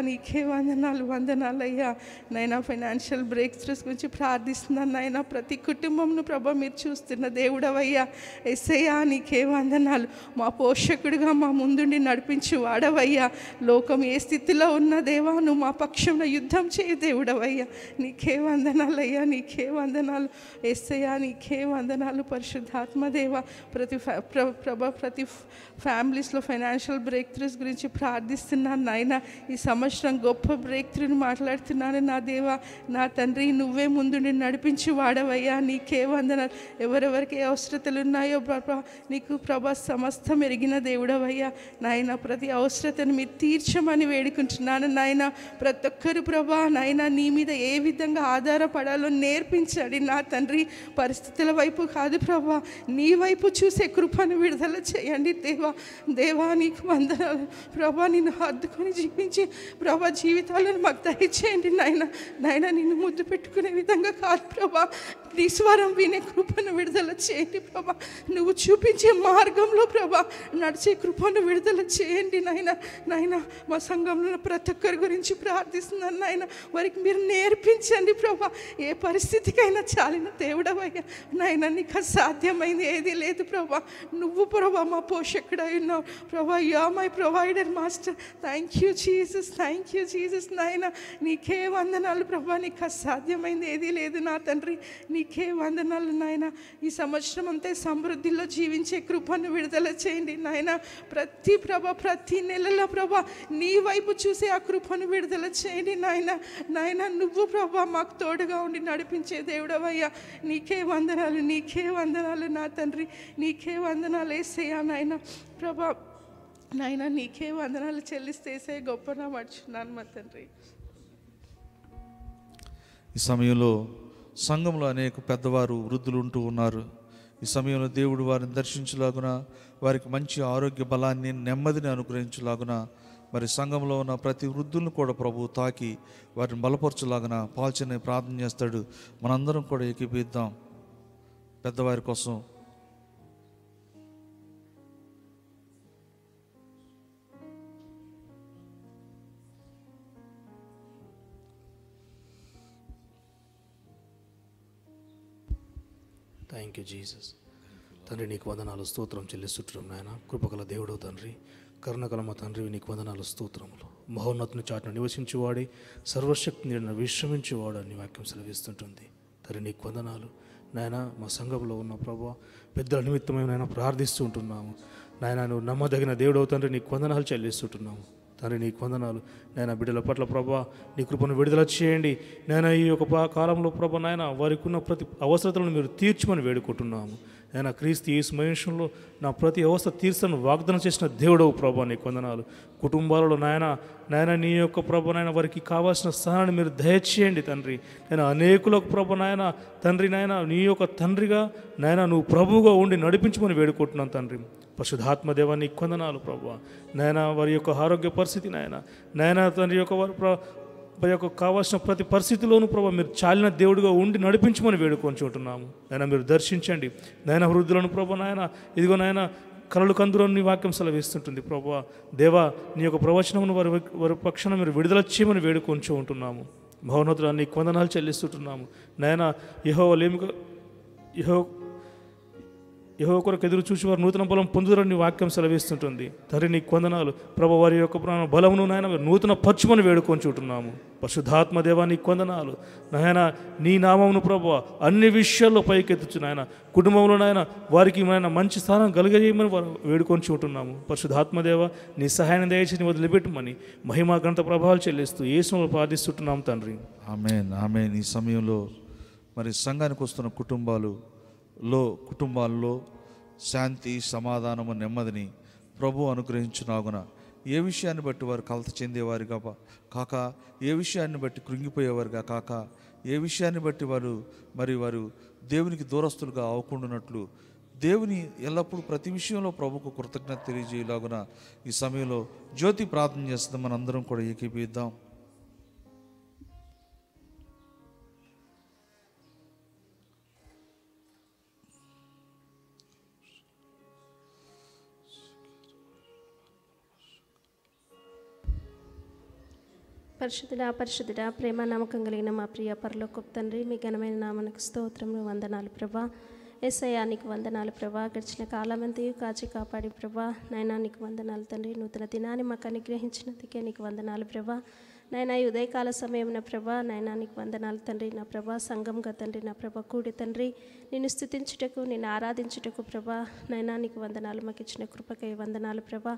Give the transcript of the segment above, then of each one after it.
నీకే వందనాలు వందనాలయ్యా. నైనా ఫైనాన్షియల్ బ్రేక్ త్రూస్ గురించి ప్రార్థిస్తున్నాను నాయన. ప్రతి కుటుంబంను ప్రభా మీరు చూస్తున్న దేవుడవయ్యా. యేసయ్యా నీకే వందనాలు. మా పోషకుడిగా మా ముందుండి నడిపించి వాడవయ్యా. లోకం ఏ స్థితిలో ఉన్న దేవా నువ్వు మా పక్షంలో యుద్ధం చేయ దేవుడవయ్యా. నీకే వందనాలయ్యా, నీకే వందనాలు యేసయ్యా, నీకే వందనాలు పరిశుద్ధాత్మదేవ. ప్రతి ఫ్యామిలీస్లో ఫైనాన్షియల్ బ్రేక్ త్రూస్ గురించి ప్రార్థిస్తున్నాను నాయన. ఈ సంవత్సరం గొప్ప బ్రేక్ త్రూని మాట్లాడుతున్నాను నా దేవా, నా తండ్రి. నువ్వే ముందుండి నడిపించి వాడవయ్యా. నీకే వందనాలు. ఎవరెవరికి అవసరతలు ఉన్నాయో ప్రభా నీకు ప్రభా సమస్తం ఎరిగిన దేవుడవయ్యా నాయన. ప్రతి అవసరతను మీరు తీర్చమని వేడుకుంటున్నాను నాయన. ప్రతి ఒక్కరు ప్రభా నాయన నీ మీద ఏ విధంగా ఆధారపడాలో నేర్పించండి నా తండ్రి. పరిస్థితుల వైపు కాదు ప్రభా, నీ వైపు చూసే కృపను విడుదల చేయండి దేవా. దేవా నీకు వందనాలు ప్రభా. నిన్ను హద్దుకొని జీవించి ప్రభా జీవితాలను మాకు దయచేయండి నాయన. నాయన నిన్ను ముద్దు పెట్టుకునే విధంగా కాదు ప్రభా, నీ స్వరం వినే కృపను విడుదల చేయండి ప్రభా. నువ్వు చూపించే మార్గంలో ప్రభా నడిచే కృపను విడుదల చేయండి నాయన. నాయన మా సంఘంలో ప్రతి ఒక్కరి గురించి ప్రార్థిస్తున్నాను నాయన. వారికి మీరు నేర్పించండి ప్రభా. ఏ పరిస్థితికైనా చాలిన దేవుడవయ్యా నాయన. నీకు అసాధ్యమైంది ఏది లేదు ప్రభా. నువ్వు ప్రభా మా పోషకుడై ఉన్నావు ప్రభా. You are my provider master. Thank you Jesus, thank you Jesus నాయన. నీకే వందనాలు ప్రభా. నీకు అసాధ్యమైంది ఏది లేదు నా తండ్రి. నీకే వందనాలు నాయన. ఈ సంవత్సరం అంతా సమృద్ధిలో జీవించే కృపను విడుదల చేయండి నాయన. ప్రతి నెలలో ప్రభా నీ వైపు చూసే ఆ కృపను విడుదల చేయండి నాయన. నాయన నువ్వు ప్రభా మాకు తోడుగా ఉండి నడిపించే దేవుడవయ్యా. నీకే వందనాలు, నీకే వందనాలు నా తండ్రి. నీకే వందనాలు యేసయ్యా నాయన. ప్రభా నాయన నీకే వందనాలు చెల్లిస్తేసే గొప్ప మర్చున్నాను మా తండ్రి. ఈ సమయంలో సంఘంలో అనేక పెద్దవారు వృద్ధులు ఉంటూ ఉన్నారు. ఈ సమయంలో దేవుడు వారిని దర్శించలాగున, వారికి మంచి ఆరోగ్య బలాన్ని నెమ్మదిని అనుగ్రహించలాగున, మరి సంఘంలో ఉన్న ప్రతి వృద్ధులను కూడా ప్రభువు తాకి వారిని బలపరచలాగున పాల్చని ప్రార్థన చేస్తాడు. మనందరం కూడా ఏకీపిద్దాం పెద్దవారి కోసం. Thank you Jesus. తండ్రి నీకు వందనాలు స్తోత్రం చెల్లిస్తుంటున్నాం నాయన. కృపగల దేవుడు తండ్రి, కరుణగల మా తండ్రి నీకు వందనాలు స్తోత్రములు. మహోన్నతుని చాటును నివసించేవాడి, సర్వశక్తి నీడన విశ్రమించేవాడు అని వాక్యం సెలవిస్తుంటుంది. తండ్రి నీకు వందనాలు నాయన. మా సంఘంలో ఉన్న ప్రభా పెద్దల నిమిత్తమై నాయన ప్రార్థిస్తూ ఉంటున్నాము నాయన. నువ్వు నమ్మదగిన దేవుడు తండ్రి నీకు వందనాలు చెల్లిస్తుంటున్నాము తండ్రి. నీకు వందనాలు నాయన. బిడ్డల పట్ల ప్రభా నీ కృపను విడుదల చేయండి నాయన. ఈ యొక్క కాలంలో ప్రభా నాయన వారికి ఉన్న ప్రతి అవసరతలను మీరు తీర్చమని వేడుకుంటున్నాము నాయన. క్రీస్తు యేసు మనుషుల్లో నా ప్రతి అవసర తీర్చను వాగ్దానం చేసిన దేవుడవు ప్రభా నీకు వందనాలు. కుటుంబాలలో నాయన నీ యొక్క ప్రభా నాయన వారికి కావాల్సిన సహాయాన్ని మీరు దయచేయండి తండ్రి. నేను అనేకులకు ప్రభా నాయన తండ్రి నాయన నీ యొక్క తండ్రిగా నాయన నువ్వు ప్రభువుగా ఉండి నడిపించమని వేడుకుంటున్నాను తండ్రి. పరిశుద్ధాత్మ దేవా నీకు వందనాలు ప్రభా నాయన. వారి యొక్క ఆరోగ్య పరిస్థితి నాయన తండ్రి యొక్క వారి యొక్క కావాల్సిన ప్రతి పరిస్థితిలోనూ ప్రభా మీరు చాలిన దేవుడిగా ఉండి నడిపించమని వేడుకొంచుకుంటున్నాము నాయన. మీరు దర్శించండి నాయన వృద్ధులను ప్రభా నాయన. ఇదిగో నాయన కలలు కందులను నీ వాక్యం సెలవిస్తుంటుంది ప్రభా. దేవా నీ యొక్క ప్రవచనమును వారి పక్షాన మీరు విడుదల చేయమని వేడుకొంచు ఉంటున్నాము. మహోన్నతులు నీకు వందనాలు చెల్లిస్తుంటున్నాము నాయన. యెహోవా కొరకు ఎదురు చూసి వారు నూతన బలం పొందుదరని వాక్యం సెలవిస్తుంటుంది తండ్రి. నీకు వందనాలు ప్రభు. వారి యొక్క బలమును నాయన నూతన పరచుమని వేడుకొంచుంటున్నాము. పరిశుద్ధాత్మ దేవా నీకు వందనాలు నాయన. నీ నామమును ప్రభు అన్ని విషయాల్లో పైకెత్తుచు నాయన. కుటుంబంలో నాయన వారికి నాయన మంచి స్థానం కలిగజేయమని వారు వేడుకొంచుంటున్నాము. పరిశుద్ధాత్మ దేవ నీ సహాయాన్ని దయచేసి వదిలిపెట్టమని మహిమా ఘనత ప్రభావాలు చెల్లిస్తూ యేసును ప్రార్థిస్తుంటున్నాం తండ్రి. ఆమేన్, ఆమేన్. ఈ సమయంలో మరి సంఘానికి వస్తున్న కుటుంబాల్లో శాంతి, సమాధానము, నెమ్మదిని ప్రభు అనుగ్రహించునాగున. ఏ విషయాన్ని బట్టి వారు కలత చెందేవారుగా కాక, ఏ విషయాన్ని బట్టి కృంగిపోయేవారుగా కాక, ఏ విషయాన్ని బట్టి వారు దేవునికి దూరస్తులుగా అవ్వకుండానట్లు దేవుని ఎల్లప్పుడూ ప్రతి విషయంలో ప్రభుకు కృతజ్ఞత తెలియజేయలాగున ఈ సమయంలో జ్యోతి ప్రార్థన చేస్తుంది. మనందరం కూడా ఏకీపిద్దాం. పరిశుద్ధుడా ప్రేమ నమ్మకం కలిగిన మా ప్రియ పరలోకపు తండ్రి, మీ ఘనమైన నామనికి స్తోత్రములు, వందనాలు ప్రభా. యేసయ్యా నీకు వందనాలు ప్రభా. గడిచిన కాలమంతయు కాచి కాపాడి ప్రభా నాయనా నీకు వందనాలు తండ్రి. నూతన దినాన్ని మాకు అనుగ్రహించినందుకే నీకు వందనాలు ప్రభా. నాయనా ఈ ఉదయకాల సమయంలో ప్రభా నాయనా నీకు వందనాలు తండ్రి. నా ప్రభా సంఘంగా తండ్రి, నా ప్రభా కూడి తండ్రి నిన్ను స్తుతించుటకు, నిన్ను ఆరాధించుటకు ప్రభా నాయనా నీకు వందనాలు. మాకు ఇచ్చిన కృపకై వందనాలు ప్రభా.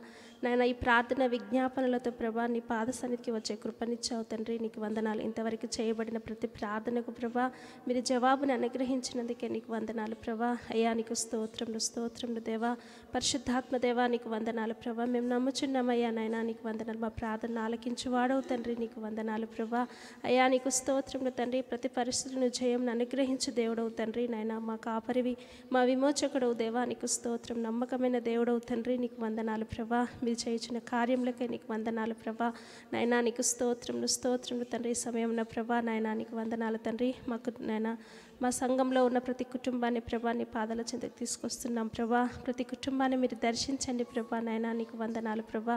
నాయనా ఈ ప్రార్థన విజ్ఞాపనలతో ప్రభా నీ పాద సన్నిధికి వచ్చే కృపనిచ్చావు తండ్రి, నీకు వందనాలు. ఇంతవరకు చేయబడిన ప్రతి ప్రార్థనకు ప్రభా మీరు జవాబుని అనుగ్రహించినందుకే నీకు వందనాలు ప్రభా. అయ్యా నీకు స్తోత్రములు దేవా. పరిశుద్ధాత్మ దేవా నీకు వందనాలు ప్రభా. మేము నమ్ముచున్నామయ్యా నాయనా నీకు వందనాలు. మా ప్రార్థన ఆలకించి వాడవు తండ్రి, నీకు వందనాలు ప్రభా. అయ్యా నీకు స్తోత్రములు తండ్రి. ప్రతి పరిస్థితులను జయం అనుగ్రహించు దేవుడవు తండ్రి. నాయన మా కాపరివి, మా విమోచకుడవు దేవా నీకు స్తోత్రం. నమ్మకమైన దేవుడవు తండ్రి, నీకు వందనాలు ప్రభా. మీరు చేయించిన కార్యములకే నీకు వందనాలు ప్రభా. నాయనా నీకు స్తోత్రములు తండ్రి. ఈ సమయంలో ప్రభా నాయనా నీకు వందనాలు తండ్రి. మాకు నాయన మా సంఘంలో ఉన్న ప్రతి కుటుంబాన్ని ప్రభా నీ పాదాల చెంతకు తీసుకొస్తున్నాం ప్రభా. ప్రతి కుటుంబాన్ని మీరు దర్శించండి ప్రభా. నాయనా నీకు వందనాలు ప్రభా.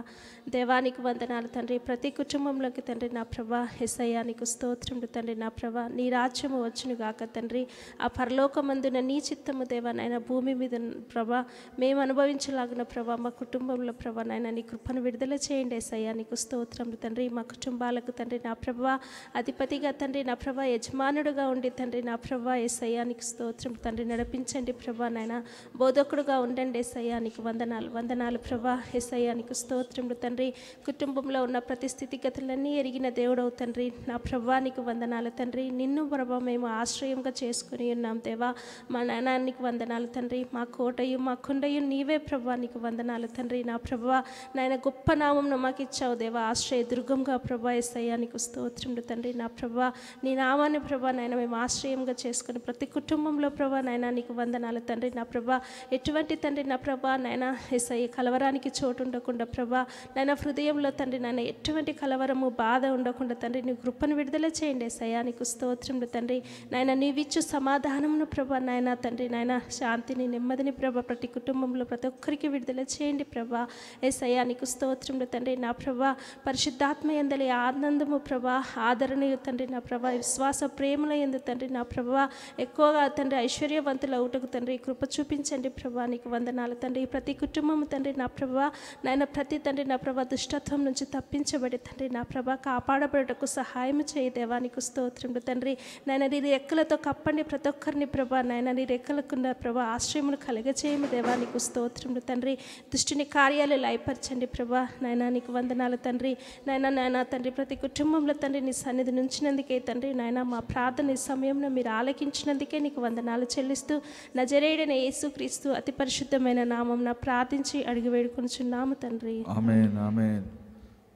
దేవానికి వందనాలు తండ్రి. ప్రతి కుటుంబంలోకి తండ్రి నా ప్రభా యేసయ్యా నీకు స్తోత్రములు తండ్రి. నా ప్రభా నీ రాజ్యము వచ్చును గాక తండ్రి. ఆ పరలోకమందున నీ చిత్తము దేవా నాయన భూమి మీద ప్రభా మేము అనుభవించలాగిన ప్రభా మా కుటుంబంలో ప్రభా నాయన నీ కృపను విడుదల చేయండి యేసయ్యా నీకు స్తోత్రములు తండ్రి. మా కుటుంబాలకు తండ్రి నా ప్రభా అధిపతిగా తండ్రి నా ప్రభా యజమానుడుగా ఉండి తండ్రి నా ప్రభా యేసయ్యా నీకు స్తోత్రం తండ్రి. నడిపించండి ప్రభా నాయన. బోధకుడుగా ఉండండి యేసయ్యా నీకు వందనాలు ప్రభా. యేసయ్యా నీకు స్తోత్రములు తండ్రి. కుటుంబంలో ఉన్న ప్రతి స్థితిగతులన్నీ ఎరిగిన దేవుడవు తండ్రి నా ప్రభా నీకు వందనాలు తండ్రి. నిన్ను ప్రభా మేము ఆశ్రయంగా చేసుకుని ఉన్నాం దేవా. మా నాయనానికి వందనాలు తండ్రి. మా కోటయు మా కొండయు నీవే ప్రభా నీకు వందనాలు తండ్రి. నా ప్రభా నాయన గొప్ప నామంను మాకు ఇచ్చావు దేవా. ఆశ్రయ దుర్గంగా ప్రభా యేసయ్యా నీకు స్తోత్రములు తండ్రి. నా ప్రభా నీ నామాన్ని ప్రభా నాయన మేము ఆశ్రయంగా చేసుకుని ప్రతి కుటుంబంలో ప్రభా నాయన నీకు వందనాలు తండ్రి. నా ప్రభా ఎటువంటి తండ్రి నా ప్రభా నాయన యేసయ్య కలవరానికి చోటు ఉండకుండా ప్రభా నాయన హృదయంలో తండ్రి నాయన ఎటువంటి కలవరము బాధ ఉండకుండా తండ్రి నీ కృపను విడుదల చేయండి యేసయ్యా నీకు స్తోత్రములు తండ్రి. నాయన నీవిచ్చు సమాధానమును ప్రభా నాయన తండ్రి నాయన శాంతిని నెమ్మదిని ప్రభా ప్రతి కుటుంబంలో ప్రతి ఒక్కరికి విడుదల చేయండి ప్రభా యేసయ్యా నీకు స్తోత్రములు తండ్రి. నా ప్రభా పరిశుద్ధాత్మ యందలి ఆనందము ప్రభా ఆదరణీయ తండ్రి నా ప్రభా విశ్వాస ప్రేమల యందు తండ్రి నా ప్రభా ఎక్కువగా తండ్రి ఐశ్వర్యవంతులు అవుటకు తండ్రి కృప చూపించండి ప్రభా నీకు వందనాలు తండ్రి. ప్రతి కుటుంబము తండ్రి నా ప్రభా నాయన ప్రతి తండ్రి నా ప్రభా దుష్టత్వం నుంచి తప్పించబడి తండ్రి నా ప్రభా కాపాడబడటకు సహాయం చేయి దేవా నీకు స్తోత్రములు తండ్రి. నాయన నీ రెక్కలతో కప్పండి ప్రతి ఒక్కరిని ప్రభా నాయన నీ రెక్కలకున్న ప్రభా ఆశ్రయములు కలగచేయము దేవా నీకు స్తోత్రములు తండ్రి. దుష్టుని కార్యాలు లయపరచండి ప్రభా నాయన నీకు వందనాలు తండ్రి. నాయన తండ్రి ప్రతి కుటుంబంలో తండ్రి నీ సన్నిధి నుంచినందుకే తండ్రి నాయన మా ప్రార్థన ఈ సమయంలో మీరు ఆలకించినందుకే నీకు వందనాలు చెల్లిస్తూ నజరేయుడైన యేసుక్రీస్తు అతి పరిశుద్ధమైన నామమున ప్రార్థించి అడిగి వేడుకొనుచున్నాము తండ్రి. ఆమేన్ ఆమేన్.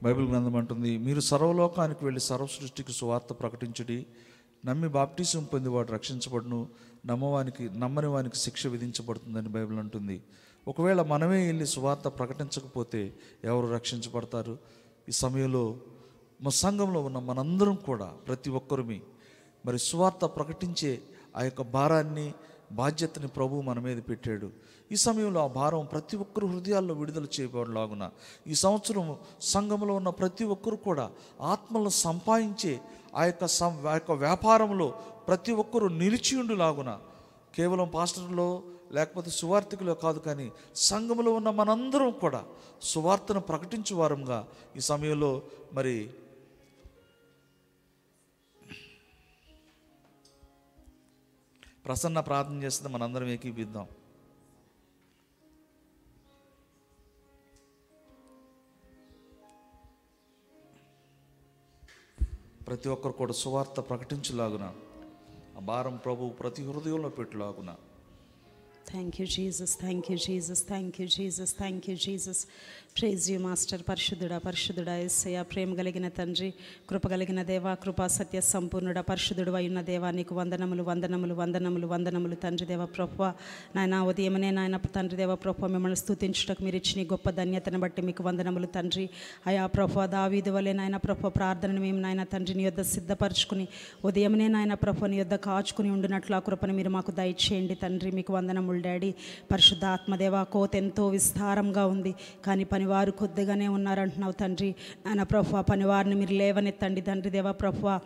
బైబిల్ గ్రంథం అంటుంది, మీరు సర్వలోకానికి వెళ్ళి సర్వ సృష్టికి సువార్త ప్రకటించుడి. నమ్మి బాప్టిజం పొందేవాడు రక్షించబడును, నమ్మని వానికి శిక్ష విధించబడుతుందని బైబిల్ అంటుంది. ఒకవేళ మనమే వెళ్ళి సువార్త ప్రకటించకపోతే ఎవరు రక్షించబడతారు? ఈ సమయంలో మా సంఘంలో ఉన్న మనందరం కూడా ప్రతి ఒక్కరిమి మరి సువార్త ప్రకటించే ఆ యొక్క భారాన్ని బాధ్యతని ప్రభువు మన మీద పెట్టాడు. ఈ సమయంలో ఆ భారం ప్రతి ఒక్కరు హృదయాల్లో విడుదల చేయబడలాగున ఈ సంవత్సరం సంఘంలో ఉన్న ప్రతి ఒక్కరు కూడా ఆత్మలను సంపాదించే ఆ యొక్క వ్యాపారంలో ప్రతి ఒక్కరూ నిలిచి ఉండులాగున కేవలం పాస్టర్లో లేకపోతే సువార్థికులో కాదు కానీ సంఘంలో ఉన్న మనందరం కూడా సువార్తను ప్రకటించే వారంగా ఈ సమయంలో మరి ప్రసన్న ప్రార్థన చేస్తే మనందరం ఏకీపిద్దాం. ప్రతి ఒక్కరు కూడా సువార్త ప్రకటించలాగున ఆ భారం ప్రభు ప్రతి హృదయంలో పెట్టులాగున. Thank you, Jesus. Thank you, Jesus. Thank you, Jesus. Thank you, Jesus. Praise you, Master. పరిశుద్ధుడా యేసయ్యా, ప్రేమ కలిగిన తండ్రి, కృప కలిగిన దేవా, కృపా సత్య సంపూర్ణుడా, పరిశుద్ధుడు అయిన దేవా నీకు వందనములు తండ్రి దేవ ప్రభువా. నాయన ఉదయమనే నాయన తండ్రి దేవ ప్రభువా మిమ్మల్ని స్తుతించుటకు మీరు ఇచ్చిన గొప్ప ధన్యతను బట్టి మీకు వందనములు తండ్రి. అయా ప్రభువా దావీదు వలె నాయన ప్రభువా ప్రార్థనను మేము నాయన తండ్రి నీ యొద్ద సిద్ధపరచుకుని ఉదయమనే నాయన ప్రభువా నీ యొద్ద కాచుకుని ఉండినట్లు ఆ కృపను మీరు మాకు దయచేయండి తండ్రి. మీకు వందనములు వందనములు డాడీ. పరిశుద్ధాత్మదేవ, కోత ఎంతో విస్తారంగా ఉంది, కానీ పనివారు కొద్దిగానే ఉన్నారంటున్నావు తండ్రి. నాయన ప్రభువా, పనివారిని మీరు లేవనెత్తండి తండ్రి దేవ ప్రభువా.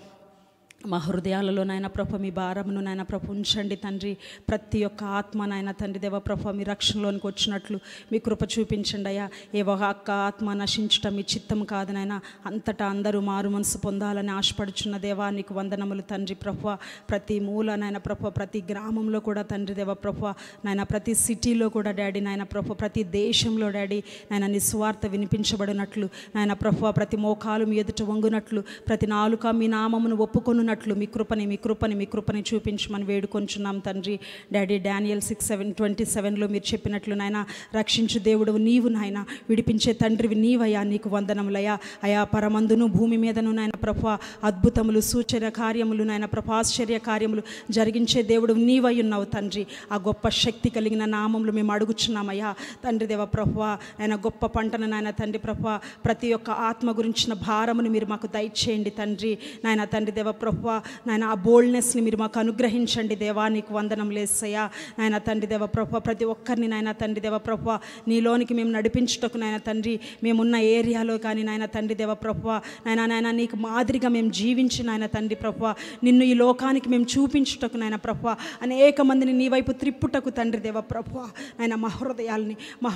మా హృదయాలలో నాయన ప్రభు మీ భారమును నాయన ప్రభు ఉంచండి తండ్రి. ప్రతి ఒక్క ఆత్మ నాయన తండ్రి దేవ ప్రభు మీ రక్షణలోనికి వచ్చినట్లు మీ కృప చూపించండి అయ్యా. ఏ ఒక్క ఆత్మ నశించటం మీ చిత్తం కాదు నాయన, అంతటా అందరూ మారు మనసు పొందాలని ఆశపడుచున్న దేవా నీకు వందనములు తండ్రి ప్రభు. ప్రతి మూల నాయన ప్రభు, ప్రతి గ్రామంలో కూడా తండ్రి దేవ ప్రభు నాయన, ప్రతి సిటీలో కూడా డాడీ నాయన ప్రభు, ప్రతి దేశంలో డాడీ నాయన నీ స్వార్థ వినిపించబడినట్లు నాయన ప్రభు, ప్రతి మోకాలు మీ ఎదుట వంగునట్లు, ప్రతి నాలుక మీ నామమును ఒప్పుకొనున్నట్లు మీ కృపని చూపించమని వేడుకొంచున్నాం తండ్రి. డాడీ డానియల్ 6:27 మీరు చెప్పినట్లు నాయన, రక్షించు దేవుడు నీవు నాయన, విడిపించే తండ్రివి నీవయ్యా, నీకు వందనములయ్యా. అయా పరమందును భూమి మీదను నాయన ప్రభు అద్భుతములు సూచన కార్యములు నాయన ప్రభు, ఆశ్చర్య కార్యములు జరిగించే దేవుడు నీవై ఉన్నావు తండ్రి. ఆ గొప్ప శక్తి కలిగిన నామములు మేము అడుగుచున్నామయ్యా తండ్రి దేవ ప్రభు. ఆయన గొప్ప పంటను నాయన తండ్రి ప్రభు, ప్రతి ఒక్క ఆత్మ గురించిన భారమును మీరు మాకు దయచేయండి తండ్రి. నాయన తండ్రి దేవ ప్రభు నాయన, ఆ బోల్డ్నెస్ని మీరు మాకు అనుగ్రహించండి దేవా, నీకు వందనం లేసయ్యా. నాయన తండ్రి దేవ ప్రభు, ప్రతి ఒక్కరిని నాయన తండ్రి దేవ ప్రభు నీలోనికి మేము నడిపించుటకు నాయన తండ్రి, మేమున్న ఏరియాలో కానీ నాయన తండ్రి దేవ ప్రభు నాయన నీకు మాదిరిగా మేము జీవించి నాయన తండ్రి ప్రభు, నిన్ను ఈ లోకానికి మేము చూపించుటకు నాయన ప్రభు, అనేక మందిని నీ వైపు త్రిప్పుటకు తండ్రి దేవ ప్రభు నాయన మా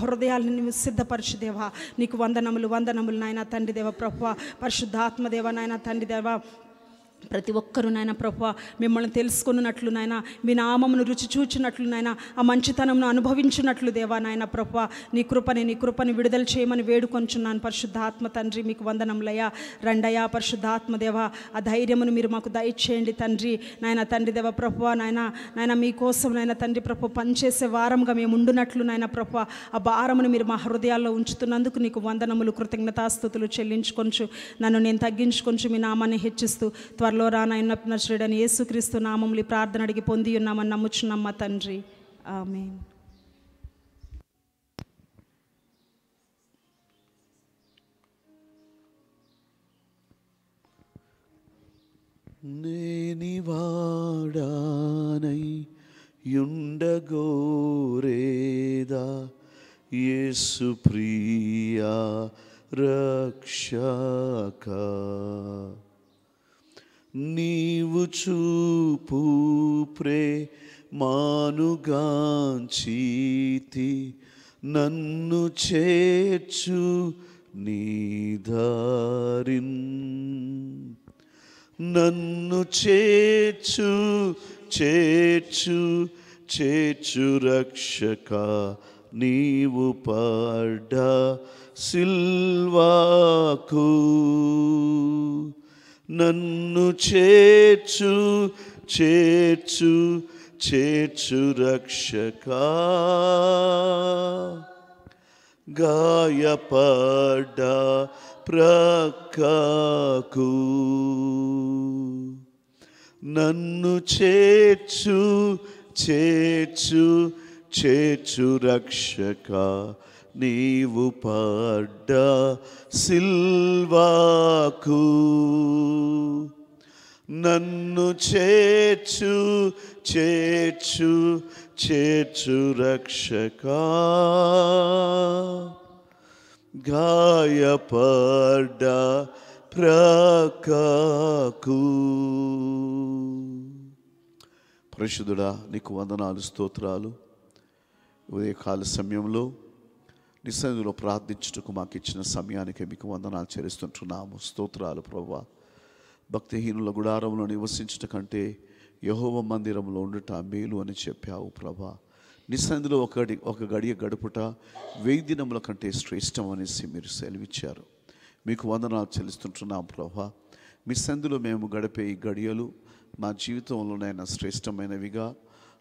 హృదయాల్ని నువ్వు సిద్ధపరచు దేవా, నీకు వందనములు నాయన తండ్రి దేవ ప్రభు. పరిశుద్ధాత్మదేవ నాయన తండ్రి దేవ, ప్రతి ఒక్కరూ నాయన ప్రభు మిమ్మల్ని తెలుసుకున్నట్లు నాయన, మీ నామమును రుచి చూచినట్లు నాయన, ఆ మంచితనమును అనుభవించినట్లు దేవా నాయన ప్రభు, నీ కృపని విడుదల చేయమని వేడుకొంచున్నాను పరిశుద్ధాత్మ తండ్రి. మీకు వందనములయ్యా. రండయ్యా పరిశుద్ధాత్మ దేవ, ఆ ధైర్యమును మీరు మాకు దయచేయండి తండ్రి. నాయన తండ్రి దేవ ప్రభు నాయన మీకోసం నాయన తండ్రి ప్రభు పనిచేసే వారంగా మేము ఉండునట్లు నాయన ప్రభు, ఆ భారమును మీరు మా హృదయాల్లో ఉంచుతున్నందుకు నీకు వందనములు, కృతజ్ఞతాస్తుతులు చెల్లించుకొంచు, నన్ను నేను తగ్గించుకొంచు, మీ నామాన్ని హెచ్చిస్తూ త్వరలో రానైన నజరేయుడైన యేసుక్రీస్తు నామములో ఈ ప్రార్థన అడిగి పొంది ఉన్నామని నమ్ముచున్నాం మా తండ్రి. ఆమేన్. నేనివాడానై యుండగోరేదా యేసు ప్రియా రక్షక, నీవు చూపు ప్రేమానుగాంచీతి నన్ను చేర్చు నీ దారిన్, నన్ను చేర్చు రక్షక, నీవు పడ్డ సిల్వాకు నన్ను చేర్చు రక్షక, గాయపడ్డ ప్రక్కకు నన్ను చేర్చు రక్షక, నీవు పడ్డ సిల్వాకు నన్ను చేర్చు రక్షక, గాయపడ్డ ప్రక్కకు. పరిశుద్ధుడా నీకు వందనాలు, స్తోత్రాలు. ఉదయకాల సమయంలో నీ సన్నిధిలో ప్రార్థించుటకు మాకు ఇచ్చిన సమయానికి మీకు వందనాలు చెల్లిస్తుంటున్నాము. స్తోత్రాలు ప్రభువా. భక్తిహీనుల గుడారంలో నివసించుట కంటే యెహోవా మందిరంలో ఉండుట మేలు అని చెప్పావు ప్రభా. నీ సన్నిధిలో ఒక గడియ గడుపుట 1000 దినముల కంటే శ్రేష్టం అనేసి మీరు సెలవిచ్చారు. మీకు వందనాలు చెల్లిస్తుంటున్నాం ప్రభా. మీ సన్నిధిలో మేము గడిపే ఈ గడియలు మా జీవితంలోనైనా శ్రేష్టమైనవిగా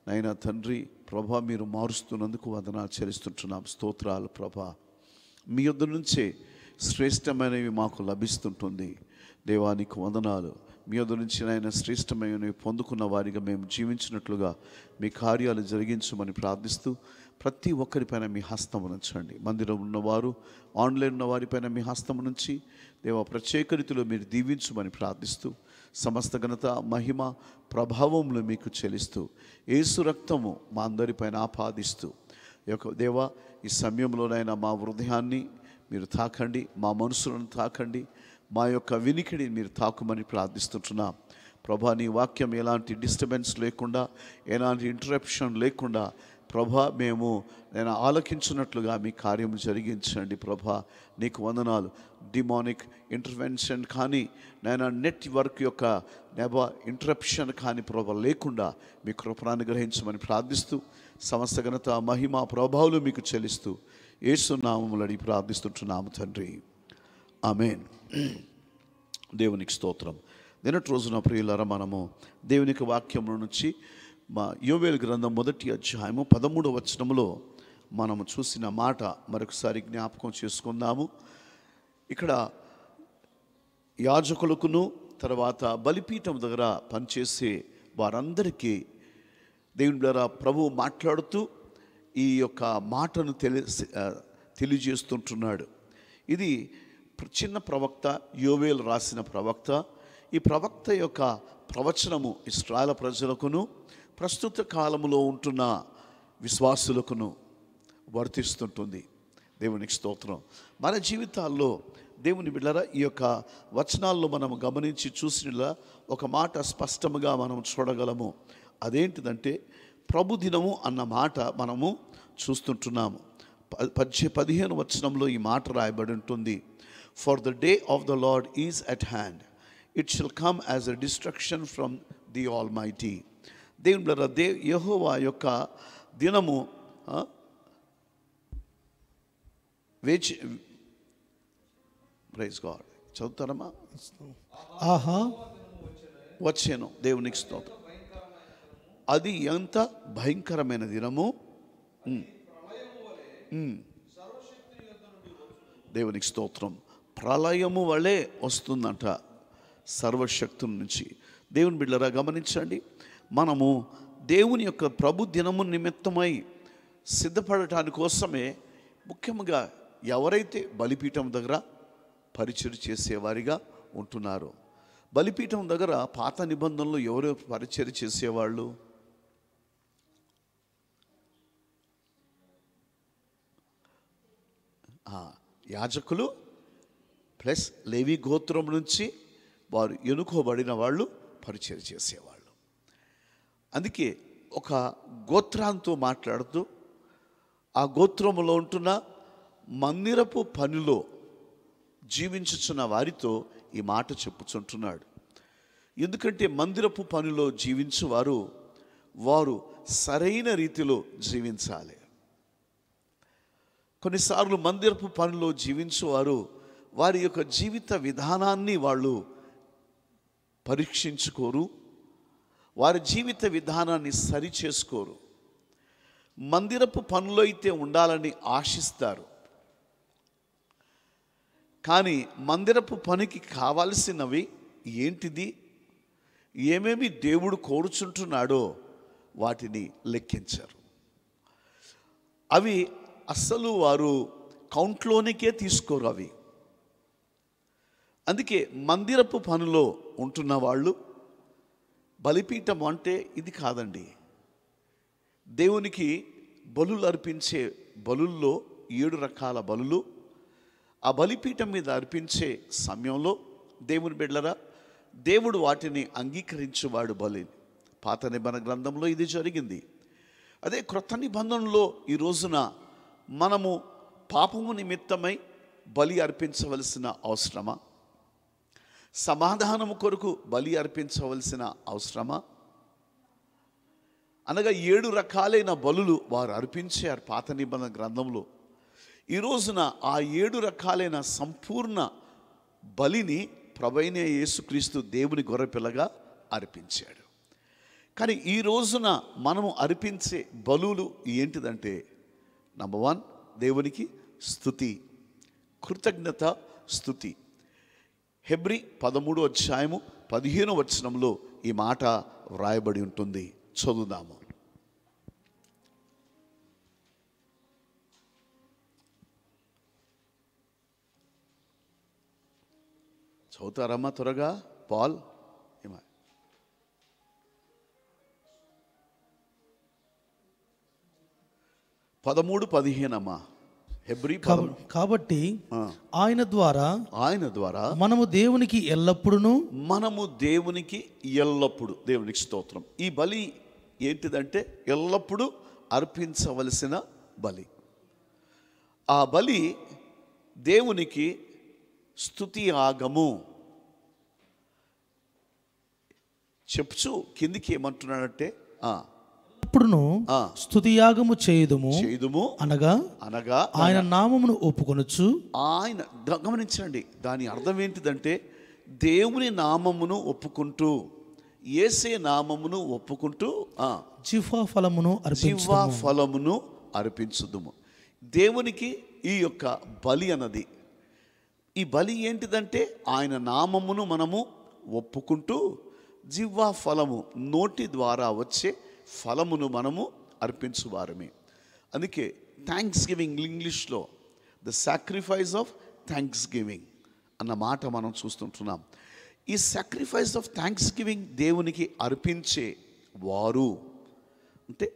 నైనా తండ్రి ప్రభా మీరు మారుస్తున్నందుకు వందనాలు చెల్లిస్తుంటున్నాం. స్తోత్రాలు ప్రభా. మీ యొద్ద నుంచే శ్రేష్టమైనవి మాకు లభిస్తుంటుంది. దేవానికి వందనాలు. మీ యొద్ద నుంచి నాయన శ్రేష్టమైనవి పొందుకున్న వారిగా మేము జీవించినట్లుగా మీ కార్యాలు జరిగించమని ప్రార్థిస్తూ ప్రతి ఒక్కరిపైన మీ హస్తం ఉంచండి. మందిరం ఉన్నవారు, ఆన్లైన్ ఉన్న వారిపైన మీ హస్తం నుంచి దేవా ప్రత్యేక రీతిలో మీరు దీవించమని ప్రార్థిస్తూ సమస్త ఘనత మహిమ ప్రభావములు మీకు చెల్లిస్తూ యేసు రక్తము మా అందరిపైన ఆపాదిస్తూ దేవా ఈ సమయంలోనైనా మా హృదయాన్ని మీరు తాకండి, మా మనసులను తాకండి, మా యొక్క వినికిడిని మీరు తాకుమని ప్రార్థిస్తుంటున్నాం. ప్రభా నీ వాక్యం ఎలాంటి డిస్టర్బెన్స్ లేకుండా, ఎలాంటి ఇంటరప్షన్ లేకుండా ప్రభా మేము నేను ఆలకించున్నట్లుగా మీ కార్యం జరిగించండి. ప్రభా నీకు వందనాలు. డిమానిక్ ఇంటర్వెన్షన్ కానీ నేను నెట్వర్క్ యొక్క ఇంటరప్షన్ కానీ ప్రభా లేకుండా మీ కృపను అనుగ్రహించమని ప్రార్థిస్తూ సమస్త ఘనత మహిమ ప్రభావాలు మీకు చెల్లిస్తూ యేసు నామములో అడిగి ప్రార్థిస్తుంటున్నాము తండ్రి, ఆమేన్. దేవునికి స్తోత్రం. నిన్నటి రోజున ప్రియులారా మనము దేవునికి వాక్యం నుంచి మా యోవేలు గ్రంథం 1వ అధ్యాయము 13వ వచనములో మనము చూసిన మాట మరొకసారి జ్ఞాపకం చేసుకుందాము. ఇక్కడ యాజకులకును తర్వాత బలిపీఠం దగ్గర పనిచేసే వారందరికీ దేవుని ద్వారా ప్రభువు మాట్లాడుతూ ఈ యొక్క మాటను తెలియజేస్తుంటున్నాడు. ఇది చిన్న ప్రవక్త యోవేలు రాసిన ప్రవక్త. ఈ ప్రవక్త యొక్క ప్రవచనము ఇశ్రాయేలు ప్రజలకును ప్రస్తుత కాలములో ఉంటున్న విశ్వాసులకును వర్తిస్తుంటుంది. దేవునికి స్తోత్రం. మన జీవితాల్లో దేవుని బిడ్డలారా ఈ యొక్క వచనాల్లో మనం గమనించి చూసినలా ఒక మాట స్పష్టంగా మనం చూడగలము. అదేంటిదంటే ప్రభు దినము అన్న మాట మనము చూస్తుంటున్నాము. 15వ వచనంలో ఈ మాట రాయబడి ఉంటుంది. For the day of the lord is at hand, it shall come as a destruction from the all mighty. దేవుని బిడ్డలారా యెహోవా యొక్క దినము ప్రైజ్ గాడ్ చదువుతారమ్మా. ఆహా వచ్చాను. దేవునికి స్తోత్రం. అది ఎంత భయంకరమైన దినము. దేవునికి స్తోత్రం. ప్రళయము వలె వస్తుందంట సర్వశక్తుల నుంచి. దేవుని బిడ్డలారా గమనించండి, మనము దేవుని యొక్క ప్రభు దినము నిమిత్తమై సిద్ధపడటాని కోసమే ముఖ్యంగా ఎవరైతే బలిపీఠం దగ్గర పరిచర్య చేసేవారిగా ఉంటున్నారో, బలిపీఠం దగ్గర పాత నిబంధనలు ఎవరు పరిచర్య చేసేవాళ్ళు? యాజకులు ప్లస్ లేవి గోత్రం నుంచి వారు ఎన్నుకోబడిన వాళ్ళు పరిచర్య చేసేవాళ్ళు. అందుకే ఒక గోత్రంతో మాట్లాడుతూ ఆ గోత్రంలో ఉంటున్న మందిరపు పనిలో జీవించుచున్న వారితో ఈ మాట చెప్పుచుంటున్నాడు. ఎందుకంటే మందిరపు పనిలో జీవించువారు వారు సరైన రీతిలో జీవించాలి. కొన్నిసార్లు మందిరపు పనిలో జీవించువారు వారి యొక్క జీవిత విధానాన్ని వాళ్ళు పరీక్షించుకోరు, వారి జీవిత విధానాన్ని సరి చేసుకోరు. మందిరపు పనులు అయితే ఉండాలని ఆశిస్తారు, కానీ మందిరపు పనికి కావాల్సినవి ఏంటిది, ఏమేమి దేవుడు కోరుచుంటున్నాడో వాటిని లెక్కించారు. అవి అస్సలు వారు కౌంట్లోనికే తీసుకోరు అవి. అందుకే మందిరపు పనిలో ఉంటున్న వాళ్ళు బలిపీఠం అంటే ఇది కాదండి. దేవునికి బలులు అర్పించే బలుల్లో 7 రకాల బలులు ఆ బలిపీఠం మీద అర్పించే సమయంలో దేవుని బిడ్డలారా దేవుడు వాటిని అంగీకరించేవాడు బలి. పాత నిబంధన గ్రంథంలో ఇది జరిగింది. అదే క్రొత్త నిబంధనలో ఈ రోజున మనము పాపము నిమిత్తమై బలి అర్పించవలసిన అవసరమా? సమాధానము కొరకు బలి అర్పించవలసిన అవసరమా? అనగా 7 రకాలైన బలులు వారు అర్పించారు పాత నిబంధన గ్రంథంలో. ఈ రోజున ఆ 7 రకాలైన సంపూర్ణ బలిని ప్రభువైన యేసుక్రీస్తు దేవుని గొర్రెపిల్లగా అర్పించాడు. కానీ ఈ రోజున మనము అర్పించే బలులు ఏంటిదంటే, నంబర్ 1 దేవునికి స్తుతి, కృతజ్ఞత స్తుతి. హెబ్రీ 13:15 ఈ మాట వ్రాయబడి ఉంటుంది. చదువుదాము. చదువుతారమ్మా త్వరగా. పాల్ 13:15 అమ్మా. హెబ్రీ కాబట్టి ఆయన ద్వారా మనము దేవునికి ఎల్లప్పుడు దేవునికి స్తోత్రం. ఈ బలి ఏంటిదంటే ఎల్లప్పుడూ అర్పించవలసిన బలి. ఆ బలి దేవునికి స్తుతి యాగము. చెప్పుచు కిందికి ఏమంటున్నాడంటే స్తుతి యాగము చేయుదుము అనగా ఆయన నామమును ఒప్పుకొనొచ్చు. ఆయన గమనించండి, దాని అర్థం ఏంటిదంటే దేవుని నామమును ఒప్పుకుంటూ, యేసే నామమును ఒప్పుకుంటూ జిహ్వా ఫలమును అర్పించుదుము. దేవునికి ఈ యొక్క బలి అన్నది, ఈ బలి ఏంటిదంటే ఆయన నామమును మనము ఒప్పుకుంటూ జిహ్వా ఫలము, నోటి ద్వారా వచ్చే ఫలమును మనము అర్పించువారమే. అందుకే థ్యాంక్స్ గివింగ్, ఇంగ్లీష్లో the sacrifice of thanks giving అన్న మాట మనం చూస్తుంటున్నాం. ఈ సాక్రిఫైస్ ఆఫ్ థ్యాంక్స్ గివింగ్ దేవునికి అర్పించే వారు అంటే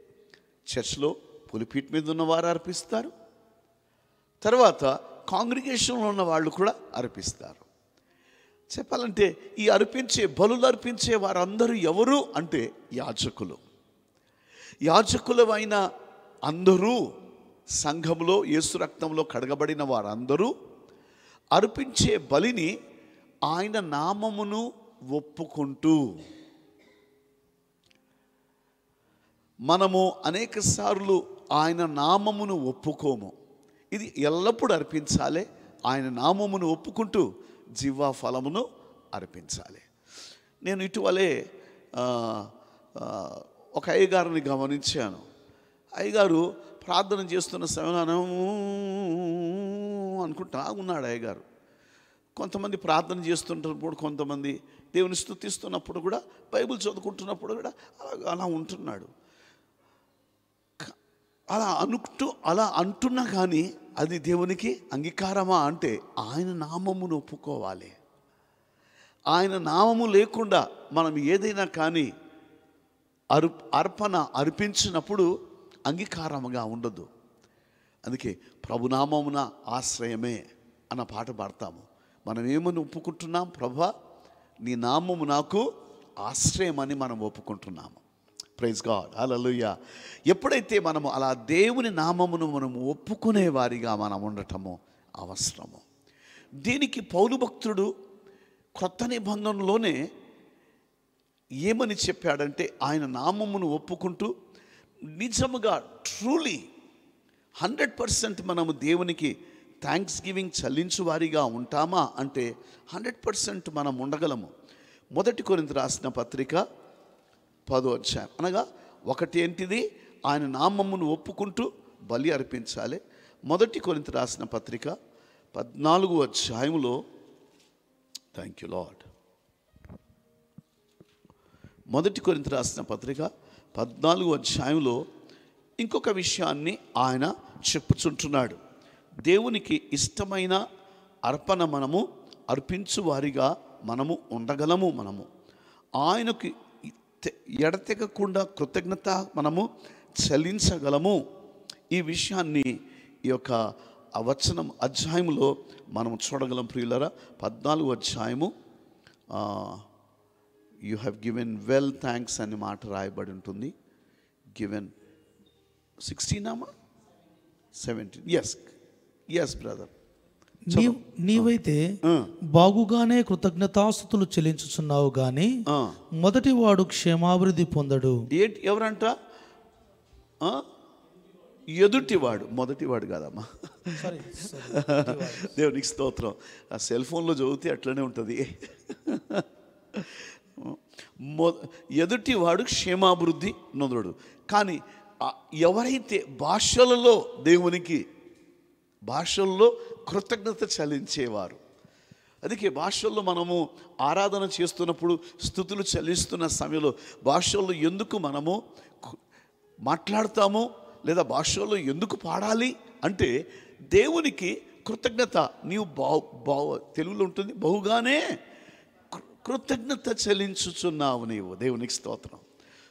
చర్చ్లో పులిపీట్ మీద ఉన్నవారు అర్పిస్తారు, తర్వాత కాంగ్రిగేషన్లో ఉన్న వాళ్ళు కూడా అర్పిస్తారు. చెప్పాలంటే ఈ బలులు అర్పించే వారందరూ ఎవరు అంటే యాజకులమైన అందరూ, సంఘంలో యేసు రక్తంలో కడగబడిన వారందరూ అర్పించే బలిని ఆయన నామమును ఒప్పుకుంటూ, మనము అనేక సార్లు ఆయన నామమును ఒప్పుకోము. ఇది ఎల్లప్పుడూ అర్పించాలి. ఆయన నామమును ఒప్పుకుంటూ జిహ్వా ఫలమును అర్పించాలి. నేను ఇటీవలే ఒక అయ్యగారిని గమనించాను. అయ్యగారు ప్రార్థన చేస్తున్న సమయంలో అనుకుంటా ఉన్నాడు అయ్యగారు. కొంతమంది ప్రార్థన చేస్తుంటున్నప్పుడు, కొంతమంది దేవుని స్తుతిస్తున్నప్పుడు కూడా, బైబిల్ చదువుకుంటున్నప్పుడు కూడా అలా ఉంటున్నాడు. అలా అంటున్నా కానీ అది దేవునికి అంగీకారమా అంటే ఆయన నామమును ఒప్పుకోవాలి. ఆయన నామము లేకుండా మనం ఏదైనా కానీ అర్పించినప్పుడు అంగీకారముగా ఉండదు. అందుకే ప్రభునామమున ఆశ్రయమే అన్న పాట పాడతాము. మనం ఏమని ఒప్పుకుంటున్నాం? ప్రభువా నీ నామము నాకు ఆశ్రయమని మనం ఒప్పుకుంటున్నాము. ప్రైజ్ గాడ్, హల్లెలూయా. ఎప్పుడైతే మనము అలా దేవుని నామమును మనము ఒప్పుకునే వారిగా మనం ఉండటము అవసరము. దీనికి పౌలు భక్తుడు క్రొత్త నిబంధనలోనే ఏమని చెప్పాడంటే ఆయన నామమును ఒప్పుకుంటూ నిజముగా ట్రూలీ 100% మనము దేవునికి థ్యాంక్స్ గివింగ్ చెల్లించు వారిగా ఉంటామా అంటే 100% మనం ఉండగలము. 1 కొరింథీ రాసిన పత్రిక 10వ అధ్యాయం, అనగా ఒకటి ఏంటిది? ఆయన నామమును ఒప్పుకుంటూ బలి అర్పించాలి. 1 కొరింథీ రాసిన పత్రిక 14వ అధ్యాయంలో, థ్యాంక్ యూ లార్డ్, 1 కొరింథీ రాసిన పత్రిక 14వ అధ్యాయంలో ఇంకొక విషయాన్ని ఆయన చెప్పుచుంటున్నాడు. దేవునికి ఇష్టమైన అర్పణ మనము అర్పించు వారిగా మనము ఉండగలము. మనము ఆయనకి ఎడతెగకుండా కృతజ్ఞత మనము చెల్లించగలము. ఈ విషయాన్ని ఈ యొక్క వచనం అధ్యాయంలో మనం చూడగలం. ప్రియులరా, 14వ అధ్యాయము you have given well thanks అనే మాట రాయబడి ఉంటుంది. Given 16 17 yes brother. నీవైతే బాగుగానే కృతజ్ఞతాస్తుతులు చెల్లించుచున్నావు గాని మొదటి వాడు క్షేమాభివృద్ధి పొందడు. ఏంటి? ఎవరంట? ఎదుటివాడు, మొదటివాడు కాదమ్మా. దేవునికి స్తోత్రం. ఆ సెల్ ఫోన్లో చదివితే అట్లనే ఉంటుంది. ఎదుటివాడు క్షేమాభివృద్ధి నొందడు. కానీ ఎవరైతే భాషల్లో కృతజ్ఞత చెల్లించేవారు, అందుకే భాషల్లో మనము ఆరాధన చేస్తున్నప్పుడు, స్తుతులు చెల్లిస్తున్న సమయంలో భాషల్లో ఎందుకు మనము మాట్లాడతాము లేదా భాషల్లో ఎందుకు పాడాలి అంటే దేవునికి కృతజ్ఞత. నీవు తెలుగులో ఉంటుంది, బహుగానే కృతజ్ఞత చెల్లించుచున్నావు నీవు. దేవునికి స్తోత్రం.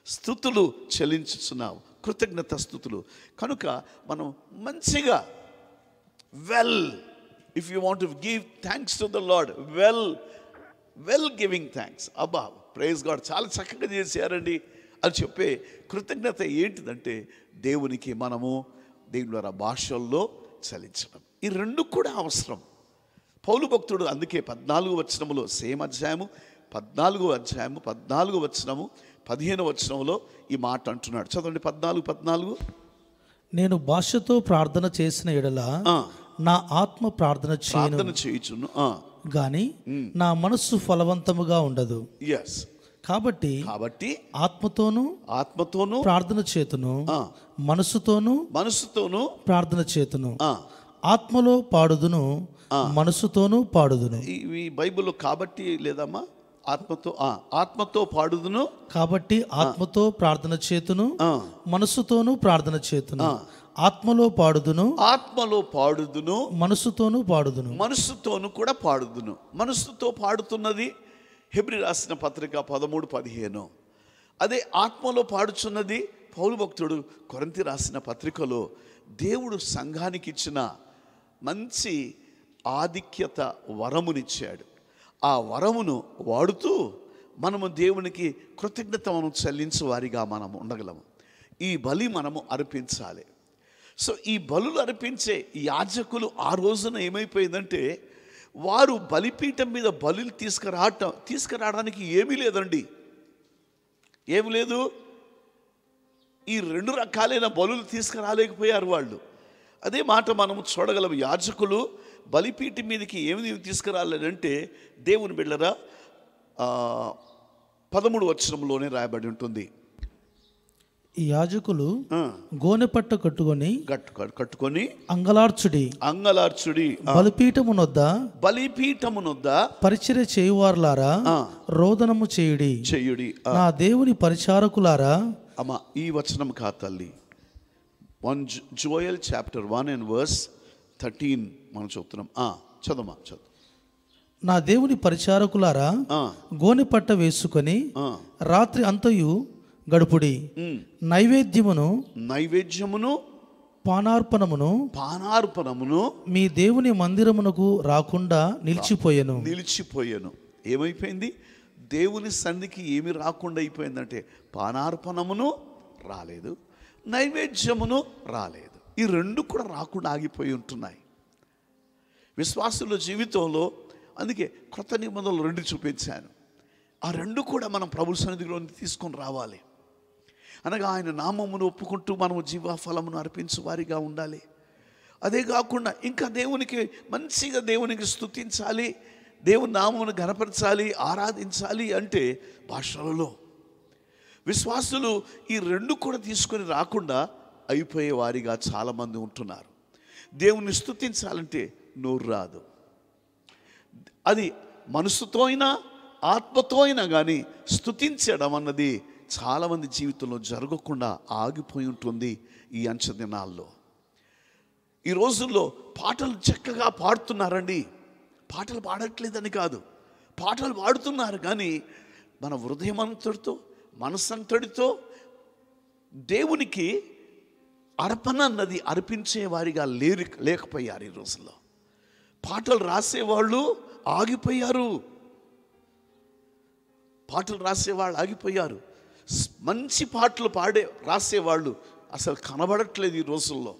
స్తుతులు చెల్లించుచున్నావు, కృతజ్ఞత స్థుతులు. కనుక మనం మంచిగా if you want to give thanks to the lord, giving thanks. అబ్బా ప్రైజ్ గాడ్, చాలా చక్కగా చేశారండి అని చెప్పే కృతజ్ఞత ఏంటిదంటే దేవునికి మనము దేవుని ద్వారా భాషల్లో చలించడం. ఈ రెండు కూడా అవసరం. పౌలు భక్తుడు అందుకే 14వ వచనములో, సేమ్ అధ్యాయము 14వ అధ్యాయము 14వ వచనము 15వ వచనంలో ఈ మాట అంటున్నాడు. చదవండి 14. నేను భాషతో ప్రార్థన చేసిన ఎడల నా ఆత్మ ప్రార్థన చేయుచును గాని నా మనస్సు ఫలవంతముగా ఉండదు. కాబట్టి ఆత్మతోను ప్రార్థన చేతును, మనసుతోను ప్రార్థన చేతును. ఆత్మలో పాడుదును, మనసుతోను పాడుదును. ఈ బైబిల్లో కాబట్టి లేదమ్మా, ఆత్మతో పాడుదును. కాబట్టి ఆత్మతో ప్రార్థన చేతును, మనసుతోను ప్రార్థన చేతును. ఆత్మలో పాడుదును, మనసుతోను పాడుదును. మనసుతోను కూడా పాడుదును. మనసుతో పాడుతున్నది హెబ్రీ రాసిన పత్రిక 13:15. అదే ఆత్మలో పాడుచున్నది పౌలు భక్తుడు కొరింథీ రాసిన పత్రికలో దేవుడు సంఘానికి ఇచ్చిన మంచి ఆధిక్యత వరమునిచ్చాడు. ఆ వరమును వాడుతూ మనము దేవునికి కృతజ్ఞత మనం చెల్లించే వారిగా మనం ఉండగలము. ఈ బలి మనము అర్పించాలి. సో ఈ బలులు అర్పించే యాజకులు ఆ రోజున ఏమైపోయిందంటే, వారు బలిపీఠం మీద బలులు తీసుకురావడానికి ఏమీ లేదండి. ఏమి లేదు. ఈ 2 రకాలైన బలులు తీసుకురాలేకపోయారు వాళ్ళు. అదే మాట మనము చూడగలం. యాజకులు బలిపీఠం మీదకి ఏమి తీసుకురాలేదంటే, దేవుని బిడ్డరా 13వ వచనంలోనే రాయబడి ఉంటుంది. ఈ యాజకులు గోనెపట్ట కట్టుకొని అంగలార్చుడి బలిపీఠమునొద్ద పరిచర్య చేయువారులారా రోదనము చేయుడి. నా దేవుని పరిచారకులారా. అమ్మా ఈ వచనం కా తల్లి, 1 Joel chapter 1 and verse 13 మనం చదువుతున్నాం. చదువు. నా దేవుని పరిచారకులారా గోనెపట్ట వేసుకొని రాత్రి అంతయు గడుపుడి. నైవేద్యమును పానార్పణమును మీ దేవుని మందిరమునకు రాకుండా నిలిచిపోయాను. ఏమైపోయింది? దేవుని సన్నిధికి ఏమి రాకుండా అయిపోయిందంటే, పానార్పణమును రాలేదు, నైవేద్యమును రాలేదు. ఈ 2 కూడా రాకుండా ఆగిపోయి ఉంటున్నాయి విశ్వాసుల జీవితంలో. అందుకే క్రొత్త నిబంధనలు 2 చూపించాను. ఆ 2 కూడా మనం ప్రభు సన్నిధిలో తీసుకొని రావాలి. అనగా ఆయన నామమును ఒప్పుకుంటూ మనము జీవఫలమును అర్పించు వారిగా ఉండాలి. అదే కాకుండా ఇంకా దేవునికి మంచిగా దేవునికి స్తుతించాలి, దేవుని నామమును ఘనపరచాలి, ఆరాధించాలి అంటే భాషలలో. విశ్వాసులు ఈ 2 కూడా తీసుకొని రాకుండా అయిపోయే వారిగా చాలామంది ఉంటున్నారు. దేవుని స్తుతించాలంటే నోరు రాదు. అది మనసుతో అయినా ఆత్మతో అయినా కానీ స్తుతించడం అన్నది చాలామంది జీవితంలో జరగకుండా ఆగిపోయి ఉంటుంది ఈ అంచె దినాల్లో. ఈ రోజుల్లో పాటలు చక్కగా పాడుతున్నారండి. పాటలు పాడట్లేదని కాదు, పాటలు పాడుతున్నారు. కానీ మన హృదయం అంతటితో మనసంతటితో దేవునికి అర్పణ అన్నది అర్పించే వారిగా లేకపోయారు. ఈ రోజుల్లో పాటలు రాసేవాళ్ళు ఆగిపోయారు. మంచి పాటలు రాసేవాళ్ళు అసలు కనబడట్లేదు ఈ రోజుల్లో.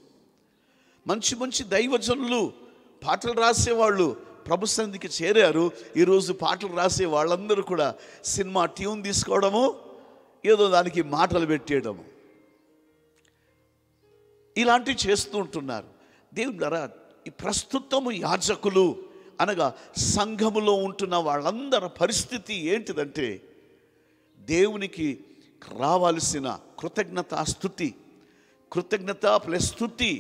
మంచి దైవజనులు పాటలు రాసేవాళ్ళు ప్రభు సన్నిధికి చేరారు. ఈరోజు పాటలు రాసే వాళ్ళందరూ కూడా సినిమా ట్యూన్ తీసుకోవడము, ఏదో దానికి మాటలు పెట్టేయడము, ఇలాంటివి చేస్తూ ఉంటున్నారు. దేవుని ద్వారా ఈ ప్రస్తుతము యాజకులు అనగా సంఘములో ఉంటున్న వాళ్ళందరి పరిస్థితి ఏంటిదంటే, దేవునికి రావాల్సిన కృతజ్ఞత ప్లస్ స్తుతి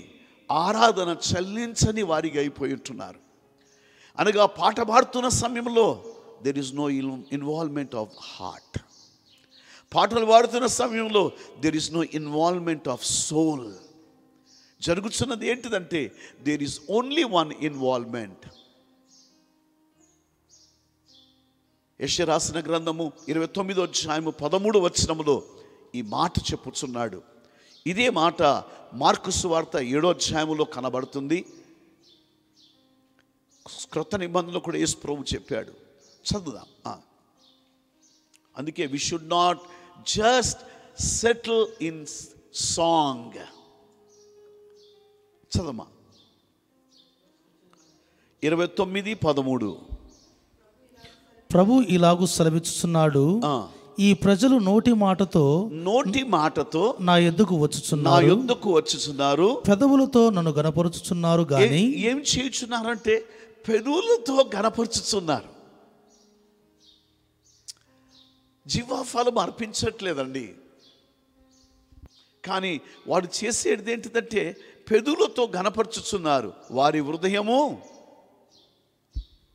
ఆరాధన చెల్లించని వారిగా అయిపోయి ఉంటున్నారు. అనగా పాట పాడుతున్న సమయంలో there is no involvement of heart. పాటలు పాడుతున్న సమయంలో there is no involvement of soul. జరుగుతున్నది ఏంటిదంటే there is only one involvement. యెషయా రాసిన గ్రంథము 29వ అధ్యాయము 13వ వచనములో ఈ మాట చెప్పుచున్నాడు. ఇదే మాట మార్కు సువార్త 7వ అధ్యాయములో కనబడుతుంది. క్రొత్త నిబంధనలో కూడా యేసు ప్రభువు చెప్పాడు. చదువుదాం. అందుకే we should not just settle in song. చదమ్మా 29:13. ప్రభు ఇలాగూ సెలవిస్తున్నాడు, ఈ ప్రజలు నోటి మాటతో నా యొద్దకు వచ్చుచున్నారు, పెదవులతో నన్ను గణపరుచుచున్నారు గాని. ఏం చేయుచున్నారంటే పెదవులతో గణపరుచుచున్నారు, జీవాఫలం అర్పించట్లేదండి. కానీ వాడు చేసేది ఏంటిదంటే పెదవులతో గణపరుచుచున్నారు, వారి హృదయము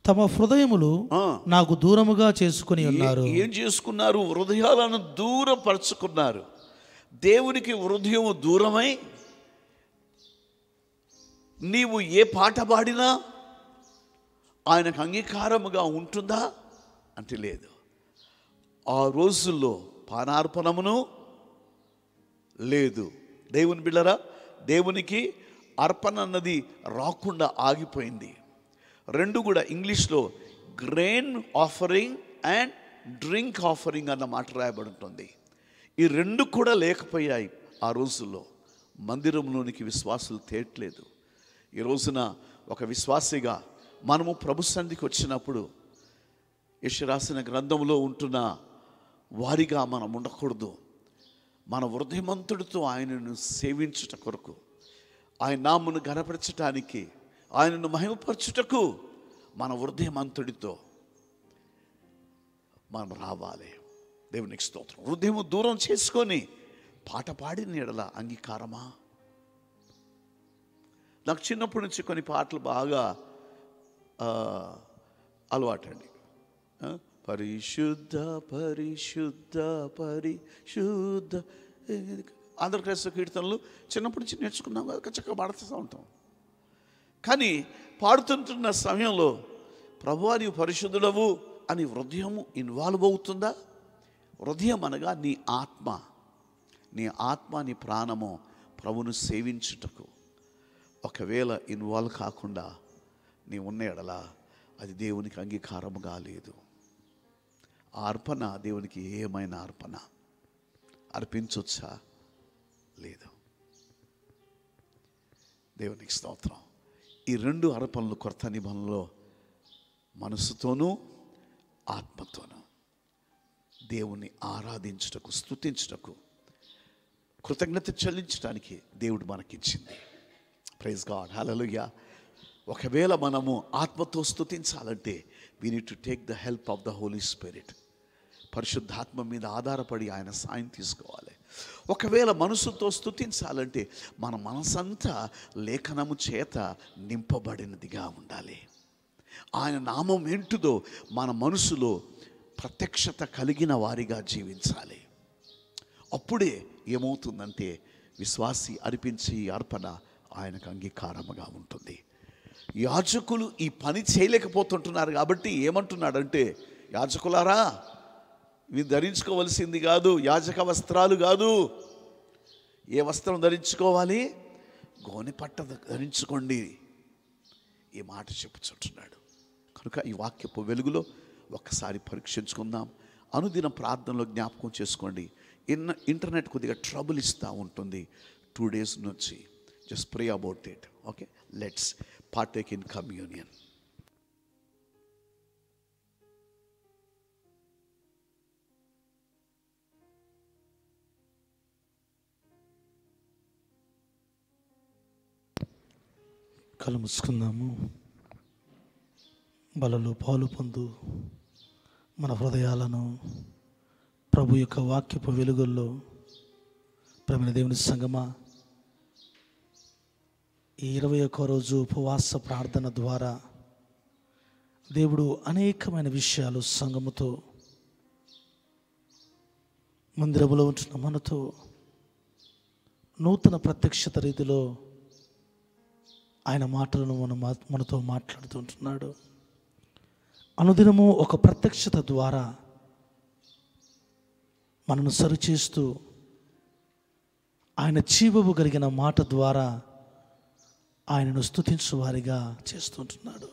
తమ హృదయములు నాకు దూరముగా చేసుకుని ఉన్నారు. ఏం చేసుకున్నారు? హృదయాలను దూరపరుచుకున్నారు. దేవునికి హృదయం దూరమై నీవు ఏ పాట పాడినా ఆయనకు అంగీకారముగా ఉంటుందా అంటే లేదు. ఆ రోజుల్లో పానార్పణమును లేదు. దేవుని బిళ్ళరా, దేవునికి అర్పణ అన్నది రాకుండా ఆగిపోయింది. రెండు కూడా ఇంగ్లీష్లో grain offering and drink offering అన్న మాట రాయబడి ఉంటుంది. ఈ రెండు కూడా లేకపోయాయి ఆ రోజుల్లో. మందిరంలోనికి విశ్వాసులు తేట్లేదు. ఈ రోజున ఒక విశ్వాసిగా మనము ప్రభు సన్నిధికి వచ్చినప్పుడు యెషయా రాసిన గ్రంథంలో ఉంటున్న వారిగా మనం ఉండకూడదు. మన హృదయమంతుడితో ఆయనను సేవించుట కొరకు, ఆయన నామమును ఘనపరచటానికి, ఆయనను మహిమపరచుటకు మన హృదయమంతుడితో మనం రావాలి. దేవునికి స్తోత్రం. హృదయం దూరం చేసుకొని పాట పాడిన ఎడల అంగీకారమా? నాకు చిన్నప్పటి నుంచి కొన్ని పాటలు బాగా అలవాటండి. పరిశుద్ధ పరిశుద్ధ పరిశుద్ధ ఆంధ్రప్రదేశ్ కీర్తనలు చిన్నప్పటి నుంచి నేర్చుకున్నాం కదా, చక్కగా పాడుతూ ఉంటాం. కానీ పాడుతుంటున్న సమయంలో ప్రభువా నీవు పరిశుద్ధుడవు అని హృదయం ఇన్వాల్వ్ అవుతుందా? హృదయం అనగా నీ ఆత్మ, నీ ప్రాణము ప్రభువును సేవించుటకు ఒకవేళ ఇన్వాల్వ్ కాకుండా నీ ఉన్న ఎడల అది దేవునికి అంగీకారముగా లేదు. ఆ అర్పణ దేవునికి ఏమైనా అర్పణ అర్పించొచ్చా? లేదు. దేవునికి స్తోత్రం. ఈ రెండు అర్పణలు కొత్త నిబంధనలో మనసుతోనూ ఆత్మతోనూ దేవుణ్ణి ఆరాధించుటకు, స్తుతించుటకు, కృతజ్ఞత చెల్లించడానికి దేవుడు మనకిచ్చింది. ప్రైజ్ గాడ్, హల్లెలూయా. ఒకవేళ మనము ఆత్మతో స్తుతించాలంటే we need to take the help of the Holy Spirit. పరిశుద్ధాత్మ మీద ఆధారపడి ఆయన సాయం తీసుకోవాలి. ఒకవేళ మనసుతో స్తుతించాలంటే మన మనసంతా లేఖనము చేత నింపబడినదిగా ఉండాలి. ఆయన నామం ఏంటిదో మన మనసులో ప్రత్యక్షత కలిగిన వారిగా జీవించాలి. అప్పుడే ఏమవుతుందంటే విశ్వాసి అర్పించి అర్పణ ఆయనకు అంగీకారముగా ఉంటుంది. యాజకులు ఈ పని చేయలేకపోతుంటున్నారు కాబట్టి ఏమంటున్నాడంటే, యాజకులారా ఇవి ధరించుకోవలసింది కాదు, యాజక వస్త్రాలు కాదు. ఏ వస్త్రం ధరించుకోవాలి? గోనె పట్ట ధరించుకోండి. ఈ మాట చెప్పుచుంటున్నాడు. కనుక ఈ వాక్యపు వెలుగులో ఒక్కసారి పరీక్షించుకుందాం. అనుదిన ప్రార్థనలో జ్ఞాపకం చేసుకోండి. ఇంటర్నెట్ కొద్దిగా ట్రబుల్ ఇస్తూ ఉంటుంది 2 days నుంచి. Just pray about it. Okay, let's partake in communion. కళ్ళు మూసుకుందాము. బలలో పాలు పొందు మన హృదయాలను ప్రభు యొక్క వాక్యపు వెలుగుల్లో ప్రేమ దేవుని సంగమా, ఈ 21వ రోజు ఉపవాస ప్రార్థన ద్వారా దేవుడు అనేకమైన విషయాలు సంఘముతో, మందిరములో ఉంటున్న మనతో నూతన ప్రత్యక్షత రీతిలో ఆయన మాటలను మనతో మాట్లాడుతూ ఉంటున్నాడు. అనుదినము ఒక ప్రత్యక్షత ద్వారా మనను సరిచేస్తూ, ఆయన జీవము కలిగిన మాట ద్వారా ఆయనను స్తుతించు వారిగా చేస్తుంటున్నాడు.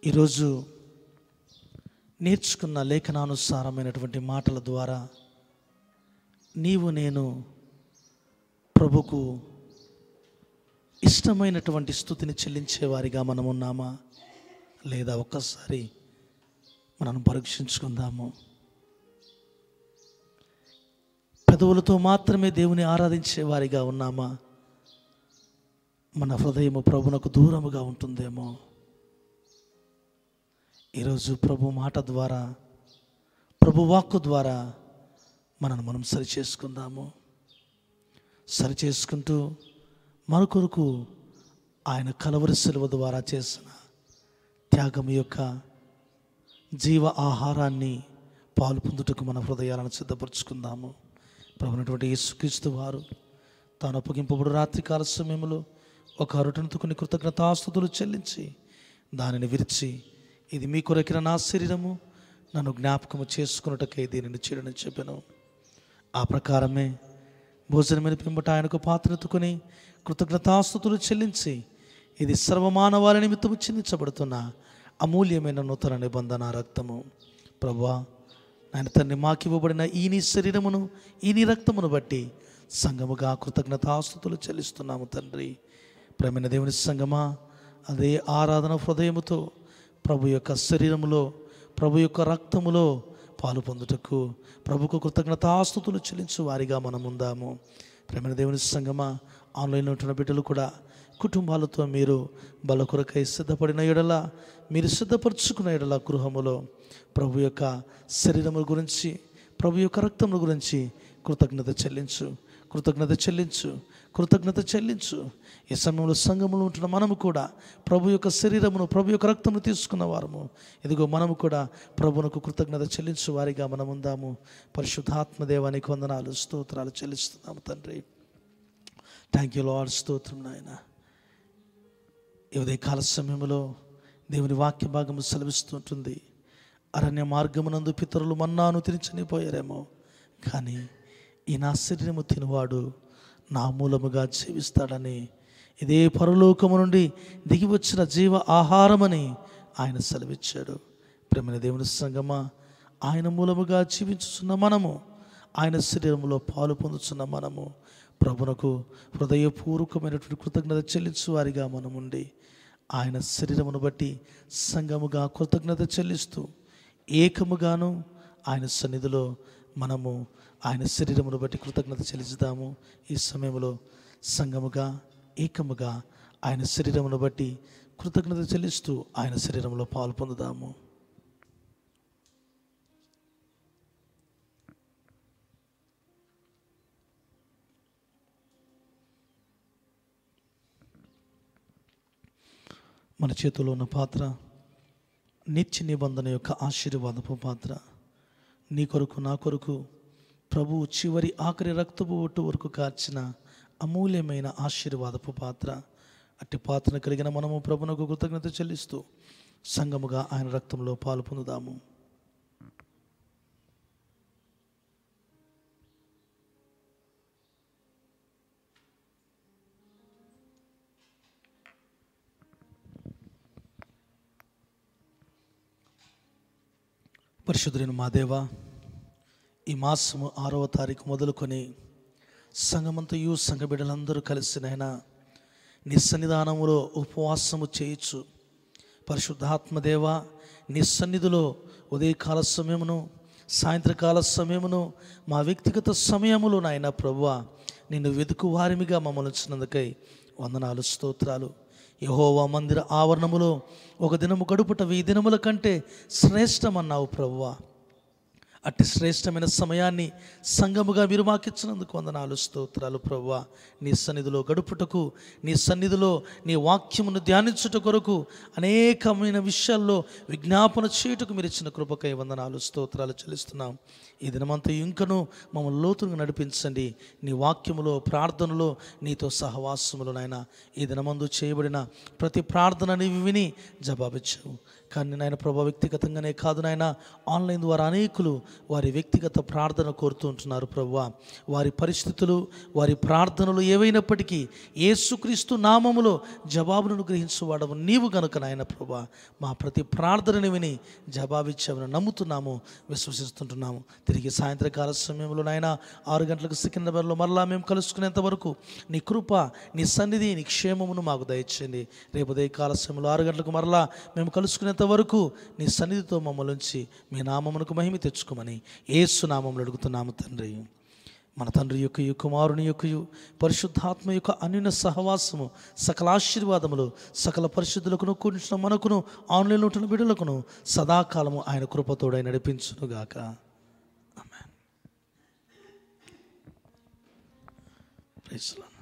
ఈరోజు నేర్చుకున్న లేఖనానుసారమైనటువంటి మాటల ద్వారా నీవు నేను ప్రభుకు ఇష్టమైనటువంటి స్తుతిని చెల్లించేవారిగా మనం ఉన్నామా లేదా ఒక్కసారి మనం పరీక్షించుకుందాము. పెదవులతో మాత్రమే దేవుని ఆరాధించే వారిగా ఉన్నామా? మన హృదయము ప్రభునకు దూరముగా ఉంటుందేమో. ఈరోజు ప్రభు మాట ద్వారా, ప్రభు వాక్కు ద్వారా మనం సరిచేసుకుందాము. సరిచేసుకుంటూ మన కొరకు ఆయన కలవరి శిలువ ద్వారా చేసిన త్యాగం యొక్క జీవ ఆహారాన్ని పాలు పొందుటకు మన హృదయాలను సిద్ధపరచుకుందాము. ప్రభునటువంటి యేసుక్రీస్తు వారు తాను అప్పగింపబడు రాత్రికాల సమయంలో ఒక అరటనుతో కొన్ని కృతజ్ఞతాస్తుతులు చెల్లించి దానిని విరిచి, ఇది మీ కొరకిన నా శరీరము, నన్ను జ్ఞాపకము చేసుకున్నటకై దీనిని చేయడని చెప్పాను. ఆ ప్రకారమే భోజనమైన పిమ్మట ఆయనకు పాత్రెత్తుకొని కృతజ్ఞతాస్తుతులు చెల్లించి, ఇది సర్వమానవాళి నిమిత్తము చిందించబడుతున్న అమూల్యమైన నూతన నిబంధన రక్తము. ప్రభువా, ఆయన తండ్రి మాకివ్వబడిన ఈ నీ శరీరమును, ఈ నీ రక్తమును బట్టి సంఘముగా కృతజ్ఞతాస్తుతులు చెల్లిస్తున్నాము తండ్రి. ప్రేమైన దేవుని సంగమా, అదే ఆరాధన హృదయముతో ప్రభు యొక్క శరీరములో, ప్రభు యొక్క రక్తములో పాలు పొందుటకు ప్రభుకు కృతజ్ఞతాస్తుతులు చెల్లించు వారిగా మనం ఉందాము. ప్రేమైన దేవుని సంగమా, ఆన్లైన్లో ఉంటున్న బిడ్డలు కూడా కుటుంబాలతో మీరు బల కొరకై సిద్ధపడిన ఎడల, మీరు సిద్ధపరచుకున్న ఎడల గృహములో ప్రభు యొక్క శరీరము గురించి, ప్రభు యొక్క రక్తముల గురించి కృతజ్ఞత చెల్లించు, కృతజ్ఞత చెల్లించు, కృతజ్ఞత చెల్లించు. ఈ సమయంలో సంఘములో ఉంటున్న మనము కూడా ప్రభు యొక్క శరీరమును, ప్రభు యొక్క రక్తమును తీసుకున్న వారము. ఇదిగో మనము కూడా ప్రభునకు కృతజ్ఞత చెల్లించు వారిగా మనం ఉందాము. పరిశుద్ధాత్మ దేవానికి వందనాలు, స్తోత్రాలు చెల్లిస్తున్నాము తండ్రి. Thank you lord. స్తోత్రం నాయన. ఈ ఉదయకాల సమయంలో దేవుని వాక్య భాగము సెలవిస్తుంటుంది, అరణ్య మార్గమునందు పితరులు మన్నాను తిని చనిపోయారేమో, కానీ ఈ నా శరీరము తినువాడు నా మూలముగా జీవిస్తాడని, ఇదే పరలోకము నుండి దిగి వచ్చిన జీవ ఆహారమని ఆయన సెలవిచ్చాడు. ప్రేమైన దేవుని సంగమా, ఆయన మూలముగా జీవించుచున్న మనము, ఆయన శరీరములో పాలు పొందుతున్న మనము ప్రభునకు హృదయపూర్వకమైనటువంటి కృతజ్ఞత చెల్లించు వారిగా మనముండి, ఆయన శరీరమును బట్టి సంఘముగా కృతజ్ఞత చెల్లిస్తూ ఏకముగాను ఆయన సన్నిధిలో మనము ఆయన శరీరమును బట్టి కృతజ్ఞత చెల్లిస్తాము. ఈ సమయంలో సంఘముగా ఏకముగా ఆయన శరీరమును బట్టి కృతజ్ఞత చెల్లిస్తూ ఆయన శరీరంలో పాలు పొందుదాము. మన చేతిలో ఉన్న పాత్ర నిత్య నిబంధన యొక్క ఆశీర్వాదపు పాత్ర. నీ కొరకు, నా కొరకు ప్రభువు చివరి ఆఖరి రక్తపు ఒట్టు వరకు కార్చిన అమూల్యమైన ఆశీర్వాదపు పాత్ర. అట్టి పాత్రను కలిగిన మనము ప్రభునకు కృతజ్ఞత చెల్లిస్తూ సంఘముగా ఆయన రక్తంలో పాలు పొందుదాము. పరిశుద్ధులైన మా దేవా, ఈ మాసము 6వ తారీఖు మొదలుకొని సంఘమంతయు సంఘ బిడ్డలందరూ కలిసినైనా నీ సన్నిధానములో ఉపవాసము చేయొచ్చు. పరిశుద్ధాత్మదేవ, నీ సన్నిధిలో ఉదయకాల సమయమును, సాయంత్రకాల సమయమును, మా వ్యక్తిగత సమయములో నాయన ప్రభువా నిన్ను వెతుకు వారిమిగా మమ్మల్ని వచ్చినందుకై వందనాలు, స్తోత్రాలు. యెహోవా మందిర ఆవరణములో ఒక దినము గడుపుట 1000 దినముల కంటే శ్రేష్టమన్నావు ప్రభువా. అట్టి శ్రేష్టమైన సమయాన్ని సంఘముగా మీరు మాకిచ్చినందుకు వందనాలు, స్తోత్రాలు ప్రభువా. నీ సన్నిధిలో గడుపుటకు, నీ సన్నిధిలో నీ వాక్యమును ధ్యానించుట కొరకు, అనేకమైన విషయాల్లో విజ్ఞాపన చేయుటకు మీరు ఇచ్చిన కృపకై వందనాలు, స్తోత్రాలు చెల్లిస్తున్నాం. ఈ దినమంతా ఇంకను మమ్మల్ని లోతుగా నడిపించండి. నీ వాక్యములో, ప్రార్థనలో, నీతో సహవాసములు నాయన ఈ దినమందు చేయబడిన ప్రతి ప్రార్థన నీవు విని జవాబిచ్చావు. కానీ నాయన ప్రభా, వ్యక్తిగతంగానే కాదు నాయన, ఆన్లైన్ ద్వారా అనేకులు వారి వ్యక్తిగత ప్రార్థన కోరుతూ ఉంటున్నారు ప్రభువా. వారి పరిస్థితులు, వారి ప్రార్థనలు ఏవైనప్పటికీ యేసుక్రీస్తు నామములో జవాబులను గ్రహించువాడవు నీవు గనుక నాయన ప్రభా, మా ప్రతి ప్రార్థనని విని జవాబిచ్చామని నమ్ముతున్నాము, విశ్వసిస్తుంటున్నాము. తిరిగి సాయంత్రకాల సమయంలో నాయన 6 గంటలకు సికింద్రాబాద్లో మరలా మేము కలుసుకునేంత వరకు నీ కృప, నీ సన్నిధి, నీ క్షేమమును మాకు దయచేయండి. రేపు ఉదయ కాల సమయంలో 6 గంటలకు మరలా మేము కలుసుకునేంత వరకు నీ సన్నిధితో మమ్మల్ని ఉంచి మీ నామమునకు మహిమ తెచ్చుకోమని యేసు నామములో అడుగుతున్నాము తండ్రి. మన తండ్రి యొక్కయు, కుమారుని యొక్కయు, పరిశుద్ధాత్మ యొక్క అన్యోన్య సహవాసము, సకల ఆశీర్వాదములు సకల పరిశుద్ధులకును కూర్చున్న మనకును ఆన్లైన్లో ఉంటున్న బిడ్డలకును సదాకాలము ఆయన కృపతోడై నడిపించునుగాక. ఆమేన్. Praise the lord.